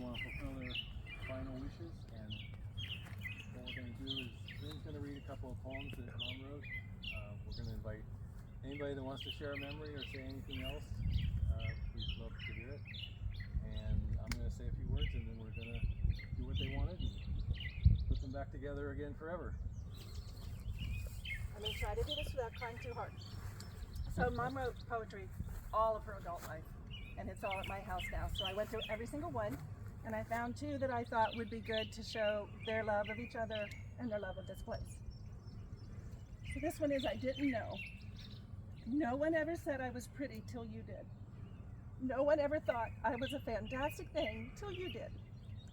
want to fulfill their final wishes, and what we're going to do is Lynn's going to read a couple of poems that Mom wrote. We're going to invite anybody that wants to share a memory or say anything else. We'd love to hear it. And I'm going to say a few words, and then we're going to do what they wanted and put them back together again forever. I'm going to try to do this without crying too hard. So Mom wrote poetry all of her adult life, and it's all at my house now. So I went through every single one, and I found two that I thought would be good to show their love of each other and their love of this place. So this one is I Didn't Know. No one ever said I was pretty till you did. No one ever thought I was a fantastic thing till you did.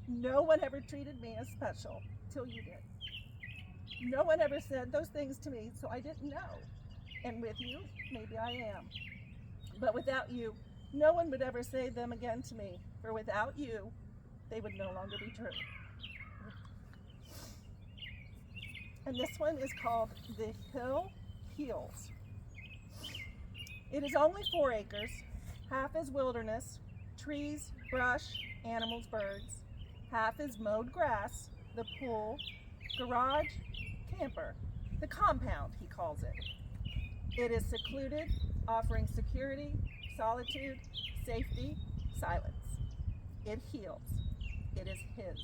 No one ever treated me as special till you did. No one ever said those things to me, so I didn't know. And with you, maybe I am. But without you, no one would ever say them again to me, for without you, they would no longer be true. And this one is called The Hill Heals. It is only 4 acres, half is wilderness, trees, brush, animals, birds. Half is mowed grass, the pool, garage, camper, the compound, he calls it. It is secluded, offering security, solitude, safety, silence. It heals. It is his.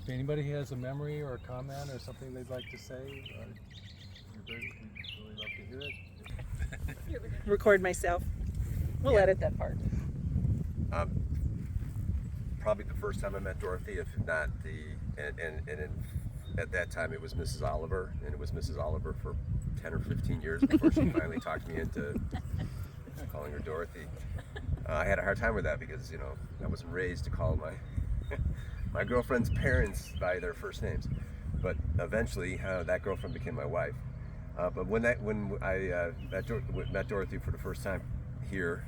If anybody has a memory or a comment or something they'd like to say, we'd really love to hear it. Record myself. We'll edit that part. Probably the first time I met Dorothy, if not at that time it was Mrs. Oliver, and it was Mrs. Oliver for 10 or 15 years before she finally talked me into calling her Dorothy. I had a hard time with that because, I wasn't raised to call my girlfriend's parents by their first names, but eventually that girlfriend became my wife. But when I met Dorothy for the first time here,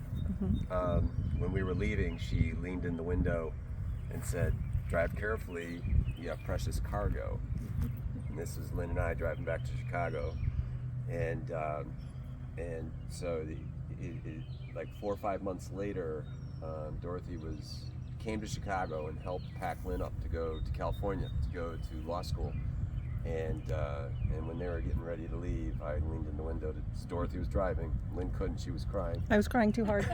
when we were leaving, she leaned in the window and said, "Drive carefully, you have precious cargo." And this was Lynn and I driving back to Chicago, and so like 4 or 5 months later, Dorothy came to Chicago and helped pack Lynn up to go to California to go to law school. And when they were getting ready to leave, I leaned in the window. Dorothy was driving. Lynn couldn't. She was crying. I was crying too hard.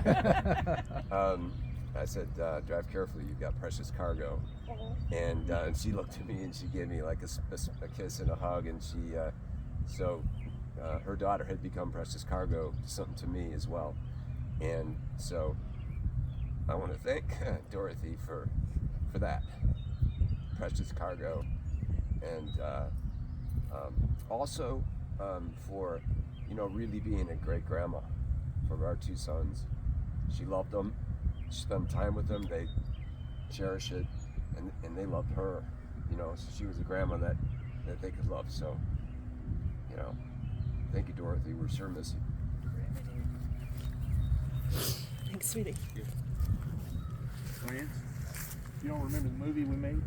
I said, "Drive carefully. You've got precious cargo." And she looked at me and she gave me like a kiss and a hug. And her daughter had become precious cargo, something to me as well. And so I want to thank Dorothy for that precious cargo. And also for really being a great grandma for our 2 sons. She loved them. She spent time with them. They cherish it, and they loved her. So she was a grandma that they could love. So thank you, Dorothy. We're sure miss you. Thanks, sweetie. Lance, you don't remember the movie we made?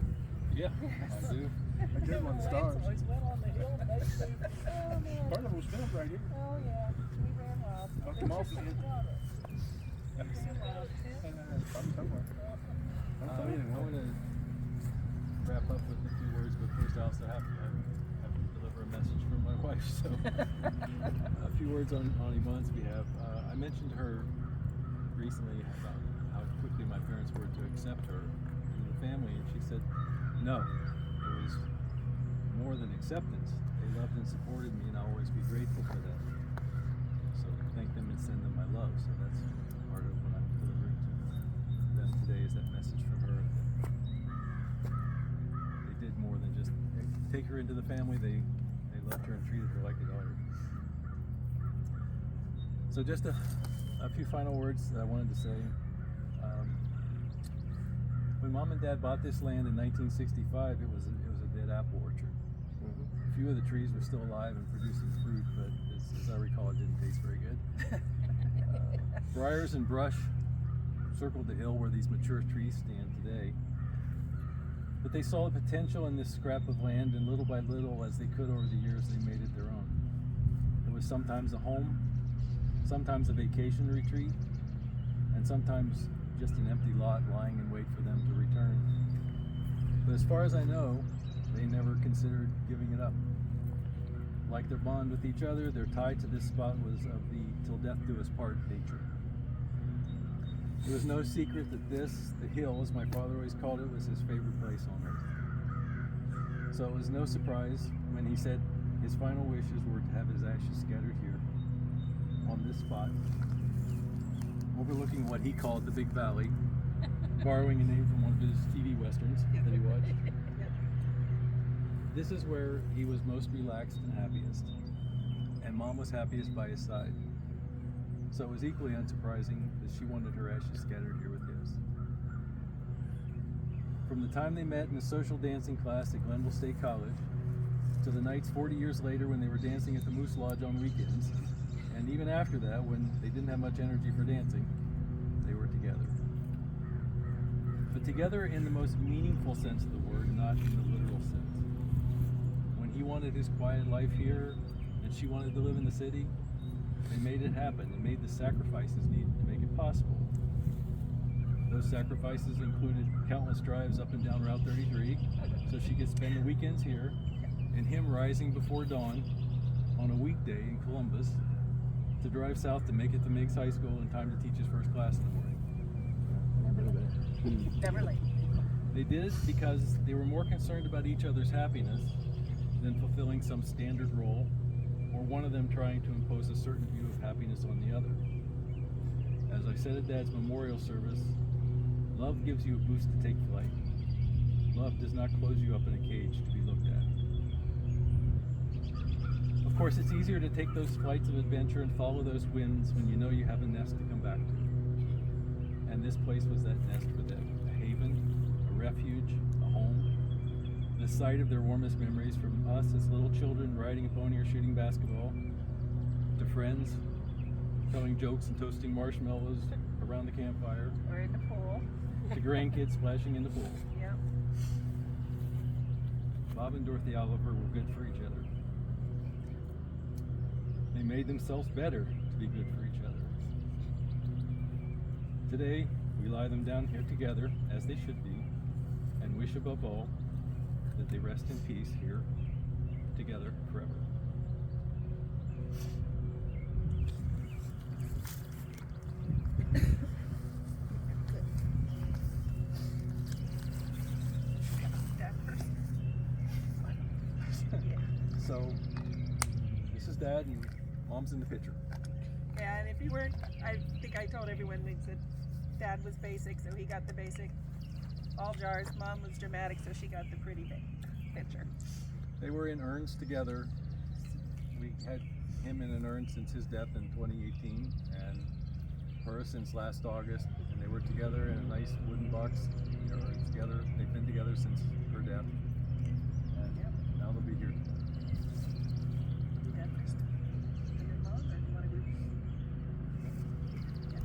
Yeah, I do. A good one, Stars. Always went on the hill and they flew. Oh, man. Part of it was filmed right here. Oh, yeah. We ran wild. Uncle Moss is in. Probably somewhere. I want to wrap up with a few words, but first I also have to deliver a message from my wife. So a few words on Yvonne's behalf. I mentioned to her recently about how quickly my parents were to accept her into the family, and she said, "No, it was more than acceptance. They loved and supported me, and I'll always be grateful for that. So thank them and send them my love." So that's part of what I'm delivering to them today, is that message from her. They did more than just take her into the family. They loved her and treated her like a daughter. So just a few final words that I wanted to say. When Mom and Dad bought this land in 1965, it was a dead apple orchard. A few of the trees were still alive and producing fruit, but as I recall, it didn't taste very good. Briars and brush circled the hill where these mature trees stand today. But they saw the potential in this scrap of land, and little by little, as they could over the years, they made it their own. It was sometimes a home, sometimes a vacation retreat, and sometimes just an empty lot lying in wait for them to return. But as far as I know, they never considered giving it up. Like their bond with each other, their tie to this spot was of the till death do us part nature. It was no secret that this, the hill, as my father always called it, was his favorite place on earth. So it was no surprise when he said his final wishes were to have his ashes scattered here, on this spot, overlooking what he called the Big Valley, borrowing a name from one of his TV westerns that he watched. This is where he was most relaxed and happiest, and Mom was happiest by his side. So it was equally unsurprising that she wanted her ashes scattered here with his. From the time they met in a social dancing class at Glenville State College, to the nights 40 years later when they were dancing at the Moose Lodge on weekends, and even after that when they didn't have much energy for dancing, they were together. But together in the most meaningful sense of the word, not in the literal sense. When he wanted his quiet life here, and she wanted to live in the city, they made it happen and made the sacrifices needed to make it possible. Those sacrifices included countless drives up and down Route 33 so she could spend the weekends here, and him rising before dawn on a weekday in Columbus to drive south to make it to Meigs High School in time to teach his first class in the morning. Never late. They did it because they were more concerned about each other's happiness than fulfilling some standard role, or one of them trying to impose a certain view of happiness on the other. As I said at Dad's memorial service, love gives you a boost to take flight. Love does not close you up in a cage to be looked at. Of course, it's easier to take those flights of adventure and follow those winds when you know you have a nest to come back to. And this place was that nest for them. A haven, a refuge, a home. The site of their warmest memories, from us as little children riding a pony or shooting basketball, to friends telling jokes and toasting marshmallows around the campfire, We're in the pool. to grandkids splashing in the pool. Yep. Bob and Dorthy Oliver were good for each other. They made themselves better to be good for each other. Today, we lie them down here together, as they should be, and wish above all that they rest in peace here, together forever. Dad first. So, this is Dad, and Mom's in the picture. Yeah, and if you weren't, I think I told everyone that Dad was basic, so he got the basic all jars. Mom was dramatic, so she got the pretty big picture. They were in urns together. We had him in an urn since his death in 2018, and her since last August, and they were together in a nice wooden box. They were together. They've been together since her death, and Yep. now they'll be here. Dad first. And then Mom, or do you want to do? Yeah.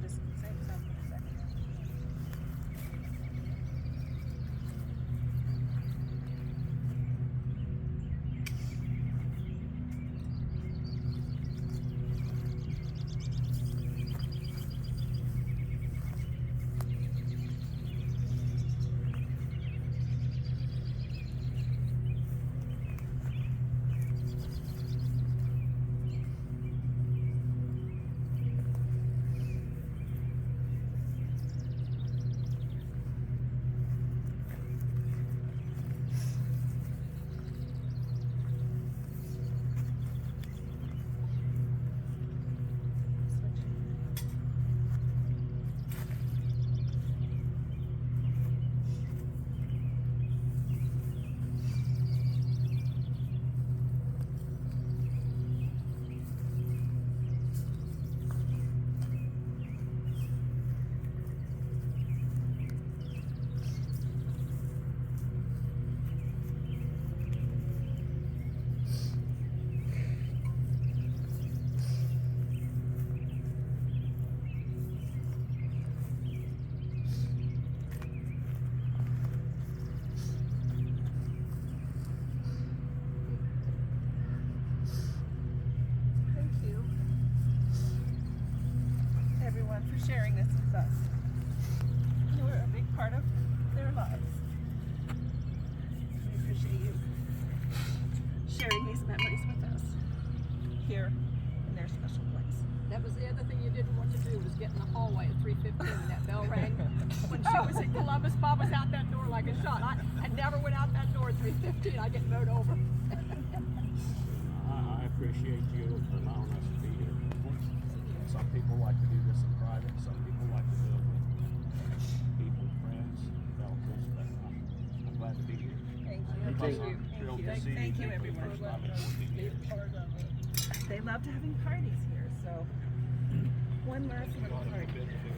Just say something for a second. for sharing this with us. You know, we're a big part of their lives. We appreciate you sharing these memories with us here in their special place. That was the other thing you didn't want to do, was get in the hallway at 3:15 and that bell rang. When she was in Columbus, Bob was out that door like a shot. I never went out that door at 3:15. I get mowed over. I appreciate you allowing us to be here. Some people like to do this in private, some people like to do it with people, friends, relatives, but I'm glad to be here. Thank you. Because Thank you. I'm thrilled to Thank see you. Thank you, people the everyone. first time in 14 years. They loved having parties here, so one last little Got a party. bit to do.